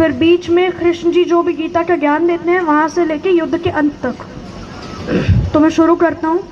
फिर बीच में कृष्ण जी जो भी गीता का ज्ञान देते हैं वहां से लेके युद्ध के अंत तक। तो मैं शुरू करता हूँ।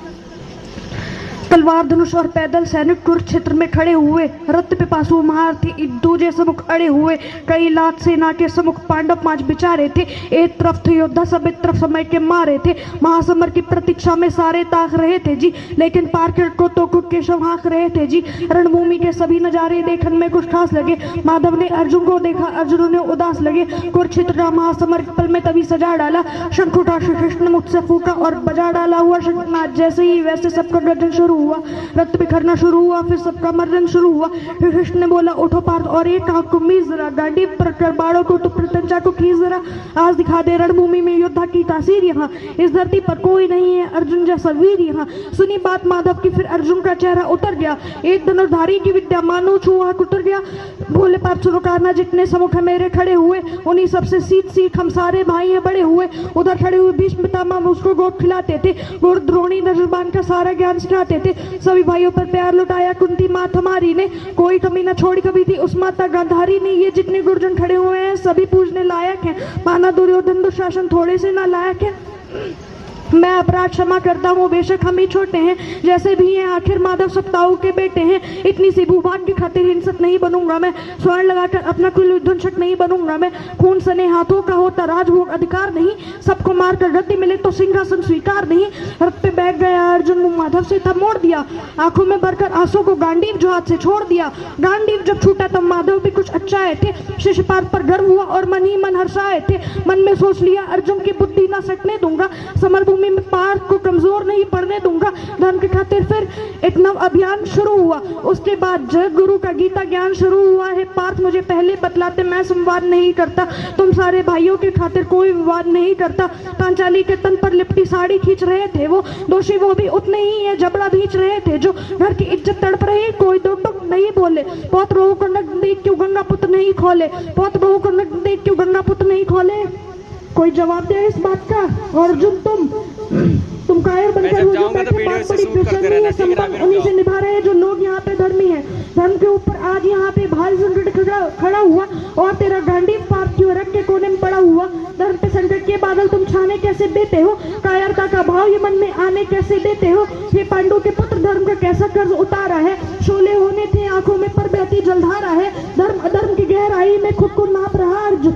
तलवार धनुष और पैदल सैनिक कुरुक्षेत्र में खड़े हुए, रथ पे पासु महारथी एक दूजे सम्मुख अड़े हुए, कई लाख सेना के सम्मुख पांडव 5 बिचारे थे। एक तरफ थे योद्धा, सब एक तरफ समय के मारे थे। महासमर की प्रतीक्षा में सारे ताक रहे थे जी, लेकिन पार्केट को तो कुछ केशव हाँक रहे थे जी। रणभूमि के सभी नजारे देखने में कुछ खास लगे। माधव ने अर्जुन को देखा, अर्जुन ने उदास लगे। कुरुक्षेत्र का महासमर पल में तभी सजा डाला। शंख उठा श्री कृष्ण ने मुझसे फूका और बजा डाला हुआ शंखनाद। जैसे ही वैसे सबका गर्जन शुरू हुआ, रक्त बिखरना शुरू हुआ, फिर सबका मर्दन शुरू हुआ। फिर कृष्ण ने बोला, उठो पार्थ और एक आंख को मीच जरा, गांडी पर कर बाड़ों को तो प्रत्यंचा को खींच जरा। आज दिखा दे रणभूमि में योद्धा की तासीर। यहाँ इस धरती पर कोई नहीं है अर्जुन जैसा वीर। यहाँ सुनी बात माधव की, फिर अर्जुन का चेहरा उतर गया। एक धनुर्धारी की विद्या मानो छुआ कुतर गया। बोले पार्थ सुनो कहना, जितने सम्मुख मेरे खड़े हुए उन्हीं सबसे सीख सीख हम सारे भाई हैं बड़े हुए। उधर खड़े हुए भीष्म पितामह उसको गोद खिलाते थे, गुर द्रोणी धनुर्बाण का सारा ज्ञान सिखाते थे। सभी भाइयों पर प्यार लुटाया कुंती मात हमारी ने, कोई कमी न छोड़ी कभी थी उस माता गांधारी ने। ये जितने गुरुजन खड़े हुए हैं सभी पूजने लायक हैं, माना दुर्योधन दुशासन थोड़े से ना लायक है। मैं अपराध क्षमा करता हूँ, बेशक हम ही छोटे हैं जैसे भी हैं, आखिर माधव सप्ताह के बेटे हैं। इतनी सी भूभाग की खातिर हिंसक नहीं बनूंगा मैं, स्वर्ण लगाकर अपना कुल विध्वंसक नहीं बनूंगा मैं। खून सने हाथों का होता राजभोग अधिकार नहीं, सबको मारकर गति मिले तो सिंहासन स्वीकार नहीं। रथ पे बैठ गया अर्जुन, मुंह माधव से था मोड़ दिया, आंखों में भरकर आंसू को गांडीव जो हाथ से छोड़ दिया। गांडीव जब छूटा तब माधव भी कुछ अच्छाए थे, शिशुपाल पर गर्व हुआ और मन ही मन हर्षाए थे। मन में सोच लिया अर्जुन की बुद्धि न सकने दूंगा, समर में पार्थ को कमजोर नहीं पड़ने दूंगा। धर्म के खातिर फिर एक नव अभियान शुरू हुआ। उसके बाद जग गुरु का गीता ज्ञान शुरू हुआ है। पार्थ मुझे पहले बतलाते, मैं संवाद नहीं करता, तुम सारे भाइयों के खातिर कोई विवाद नहीं करता। पांचाली के तन पर लिपटी साड़ी खींच रहे थे वो, दोषी वो भी उतने ही है, जबड़ा भींच रहे थे जो। घर की इज्जत तड़प रही, कोई दो टुक नहीं बोले। पौत बहू को नग देख क्यों गंगा पुत्र नहीं खोले, पौत बहू को नग देख क्यों गंगा पुत्र नहीं खोले। कोई जवाब दे इस बात का। अर्जुन तुम कायर बनकर उन्हीं से निभा रहे हैं जो लोग यहाँ पे धर्मी हैं। धर्म के ऊपर आज यहाँ पे भारी संकट खड़ा हुआ और तेरा गांडी पाप क्यों रख के कोने में पड़ा हुआ। धर्म पे संकट के बादल तुम छाने कैसे देते हो, कायरता का भाव ये मन में आने कैसे देते हो। ये पांडु के पुत्र धर्म का कैसा कर्ज उतारा है, शोले होने थे आंखों में पर बहती जलधारा है। धर्म अधर्म की गहराई में खुद को नाप रहा अर्जुन,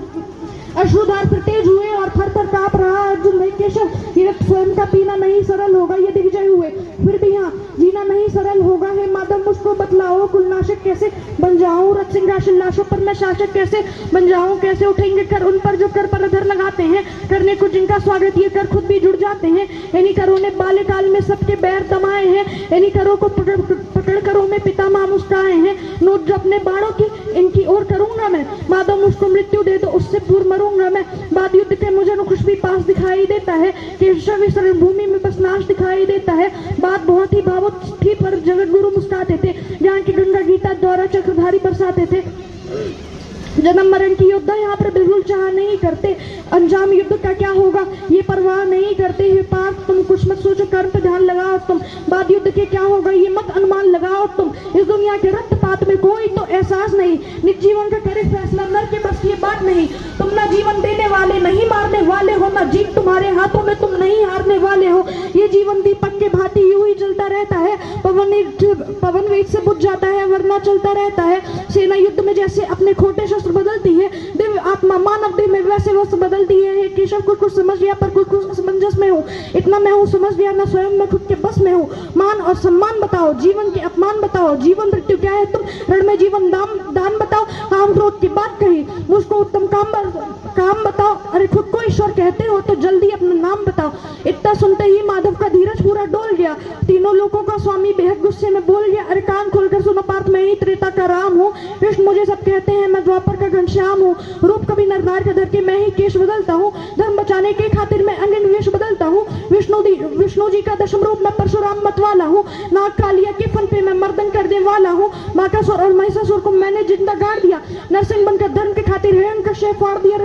अश्रुधार पर तेज हुए और थर थर कांप रहा अर्जुन। भाई केशव, ये स्वयं का पीना नहीं सरल होगा, ये दिग्विजय हुए फिर भी यहाँ जीना नहीं सरल होगा। है माधव मुझको बतलाओ, कुलनाशक कैसे बन जाऊं, रथ सिंहासन लाशों पर मैं शासक कैसे बन जाऊं। कैसे उठेंगे कर उन पर जो कर पर अधर लगाते हैं, करने को जिनका स्वागत ये कर खुद भी जुड़ जाते हैं। इन्हीं करों ने बाल्यकाल में सबके बैर दमाए हैं, इन्हीं करों को पकड़ करों में पितामह मुस्काए हैं। नोट जो अपने बाणों की इनकी ओर करूंगा मैं, माधव मुझको मृत्यु दे दो उससे पूर्व मरूंगा मैं। बाद युद्ध के मुझे कुछ भी पास दिखाई देता है, केशव इस रणभूमि में बस नाश दिखाई देता है। बात बहुत ही भावुक थी पर जगत गुरु मुस्कुराते थे, जहाँ की गंगा गीता द्वारा चक्रधारी बरसाते थे। जन्म मरण की योद्धा यहाँ पर बिल्कुल चाह नहीं करते, अंजाम युद्ध का क्या होगा ये परवाह नहीं करते। हे पार्थ तुम कुछ मत सोचो, कर्म पे ध्यान लगाओ तुम, बाद युद्ध के क्या होगा ये मत अनुमान लगाओ तुम। इस दुनिया के रक्तपात में कोई तो एहसास नहीं, निज जीवन का करे फैसला नर के बस ये बात नहीं। तुम ना जीवन देने वाले नहीं मारने वाले हो, ना जीत तुम्हारे हाथों में तुम नहीं हारने वाले हो। ये जीवन दीपक के भांति यूं ही जलता रहता है, पवन वेग से बुझ जाता है वरना चलता रहता है। सेना युद्ध में जैसे अपने खोटे शस्त्र बदलती है, दिव्य आत्मा मानव देह में वैसे वस्त्र बदलती है। केशव कुछ समझ लिया पर कुछ असमंजस में हूँ, इतना मैं हूँ समझ लिया ना स्वयं मैं खुद के बस में हूँ। मान और सम्मान बताओ, जीवन के अपमान बताओ, जीवन मृत्यु क्या है तुम रण में जीवन दान बताओ। काम क्रोध की बात कही, मुझको उत्तम काम बताओ। अरे खुद को ईश्वर कहते हो तो जल्दी अपना नाम बताओ। इतना सुनते ही माधव का धीरज पूरा डोल गया, तीनों लोगों का स्वामी बेहद गुस्से में बोल गया। अरे कान खोलकर सुनो पार्थ, मैं ही त्रेता का राम हूँ, कृष्ण मुझे सब कहते हैं, मैं द्वापर का घनश्याम हूँ। रूप कभी नरनार का धर के मैं ही केश बदलता हूँ, धर्म बचाने के खातिर मैं अंगन वेश बदलता हूँ। विष्णु जी का दशम रूप मैं परशुराम मतवाला हूँ, नाग कालिया के फन पे मैं मर्दन करने वाला हूँ। बाकासुर और महिषासुर को मैंने जिंदा गाड़ दिया, नरसिंह बनकर धर्म के खातिर हिरण्यकश्यप फाड़ दिया।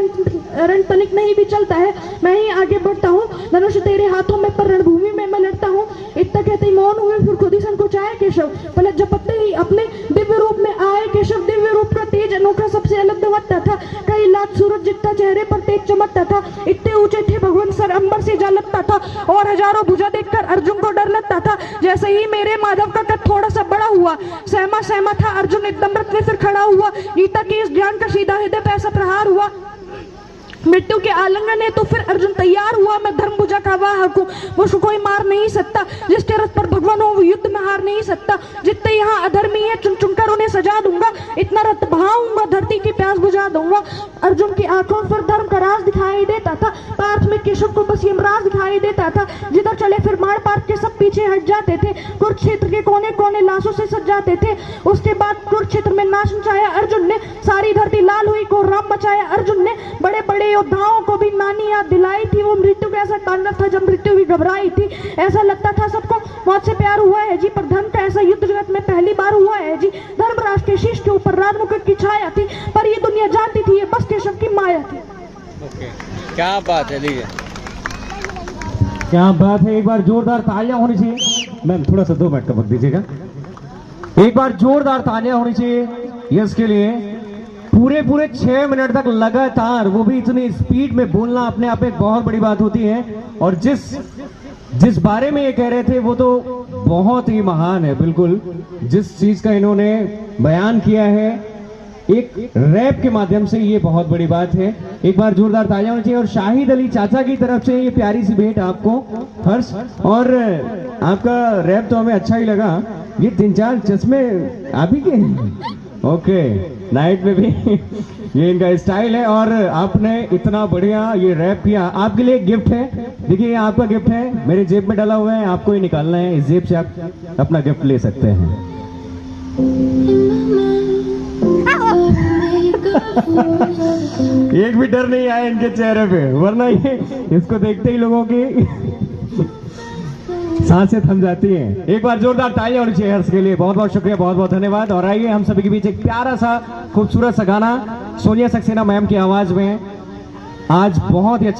रण तनिक नहीं भी चलता है, मैं ही आगे बढ़ता हूँ, धनुष तेरे हाथों में पर रणभूमि में मैं लड़ता हूँ। इतना कहते ही मौन हुए, फिर खुद ही संकोचाए केशव, पलट झपकते ही अपने दिव्य रूप में आए केशव। दिव्य रूप का तेज अनोखा सबसे अलग दवाता था, कई लाख सूरज चेहरे पर तेज चमकता था। इतने ऊंचे थे भगवान सर, अंबर से जा लगता था और हजारों भुजा देखकर अर्जुन को डर लगता था। जैसे ही मेरे माधव का कद थोड़ा सा बड़ा हुआ, सहमा सहमा था अर्जुन एकदम रथ में फिर खड़ा हुआ। गीता के इस ज्ञान का सीधा हृदय पे ऐसा प्रहार हुआ, मृत्यु के आलिंगन है तो फिर अर्जुन तैयार हुआ। मैं धर्म भुजा का वाहक हूँ, मुझको कोई मार नहीं सकता। जिसके रथ पर भगवान हो वो युद्ध में हार नहीं सकता। जितने यहाँ अधर्मी है चुन चुनकर उन्हें सजा दूंगा। इतना रथ बहाऊंगा, धरती की प्यास बुझा दूंगा। अर्जुन की आंखों पर धर्म का राज दिखाई देता था। पार्थ में केशव को बस यमराज दिखाई देता था। जिधर चले फिर मार पार्थ के सब पीछे हट जाते थे। कुरुक्षेत्र के कोने कोने लाशों से सज जाते थे। उसके बाद कुरुक्षेत्र में नाश मचाया अर्जुन ने। सारी धरती लाल हुई, को राम मचाया अर्जुन ने। बड़े बड़े योद्धाओं को भी नानी याद दिलाई थी। वो मृत्यु का ऐसा तांडव था जब मृत्यु भी घबराई थी। ऐसा लगता था सबको मौत से प्यार हुआ है जी, पर धर्म का ऐसा युद्ध जगत में पहली बार हुआ है जी। धर्मराज के शीश के ऊपर राजमुकुट की छाया थी, पर ये दुनिया जानती थी ये बस केशव की माया थी। क्या बात है, लीजिए क्या बात है। एक बार जोरदार तालियां होनी चाहिए। मैम थोड़ा सा 2 मिनट का वक्त दीजिएगा। एक बार जोरदार तालियां होनी चाहिए यस के लिए। पूरे 6 मिनट तक लगातार, वो भी इतनी स्पीड में बोलना अपने आप में एक बहुत बड़ी बात होती है। और जिस बारे में ये कह रहे थे वो तो बहुत ही महान है। बिल्कुल जिस चीज का इन्होंने बयान किया है एक रैप के माध्यम से, ये बहुत बड़ी बात है। एक बार जोरदार तालियां होनी चाहिए। और शाहिद अली चाचा की तरफ से ये प्यारी सी भेंट आपको हर्ष। और आपका रैप तो हमें अच्छा ही लगा। ये 3-4 चश्मे आप ही के ओके, नाइट में भी ये इनका स्टाइल है। और आपने इतना बढ़िया ये रैप किया। आपके लिए एक गिफ्ट है, देखिए ये आपका गिफ्ट है, मेरे जेब में डाला हुआ है, आपको ही निकालना है। इस जेब से आप अपना गिफ्ट ले सकते हैं। एक भी डर नहीं आया इनके चेहरे पे, वरना ये इसको देखते ही लोगों की सांसें थम जाती हैं। एक बार जोरदार तालियां होनी चाहिए हर्ष के लिए। बहुत बहुत शुक्रिया, बहुत बहुत धन्यवाद। और आइए हम सभी के बीच एक प्यारा सा खूबसूरत सा गाना सोनिया सक्सेना मैम की आवाज में आज बहुत ही अच्छा